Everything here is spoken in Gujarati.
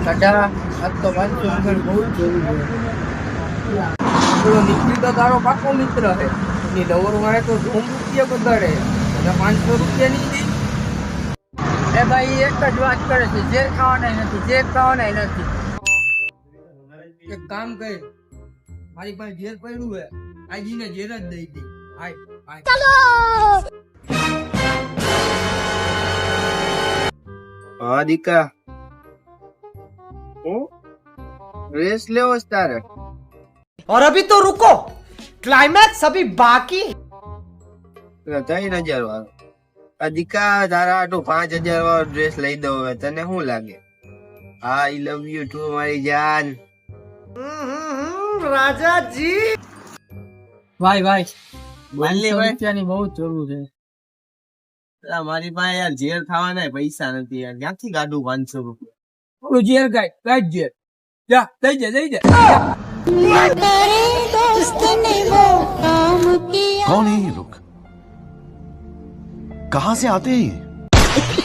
કટા આજ તો 500 રૂપિયા બહુ જ જરૂર છે. પેલો નિખિલ તો તારો પાકો મિત્ર છે. એની નવર વાળે તો ધૂમ રૂપિયા બગાડે અને 500 રૂપિયા નહીં દે. એ ભાઈ એક જ વાત કરે છે, ઝેર ખાવાના નથી, ઝેર ખાવાના નથી. એક કામ કર, મારી પાસે ઝેર પડ્યું છે, આજીને ઝેર જ દઈ દે. હાય હાય ચાલો. હા દીકા, રેસ લેવો છે તારે? और अभी तो रुको, क्लाइमैक्स अभी बाकी. 3000 વાળો. આ દીકા તારા આટલું 5000 વાળો ડ્રેસ લઈ દઉં હવે, તને શું લાગે? આઈ લવ યુ ટુ મારી જાન. राजा जी. ભાઈ ભાઈ માનલી ભાઈ, રૂપિયાની બહુ જ જરૂર છે. મારી પાસે યાર ઝેર ખાવાના પૈસા નથી યાર, ક્યાંથી કાઢું 500 રૂપિયા? ઓલું ઝેર ગાય ઝેર જા દઈ દે. कौन है ये लोग? कहां से आते हैं ये?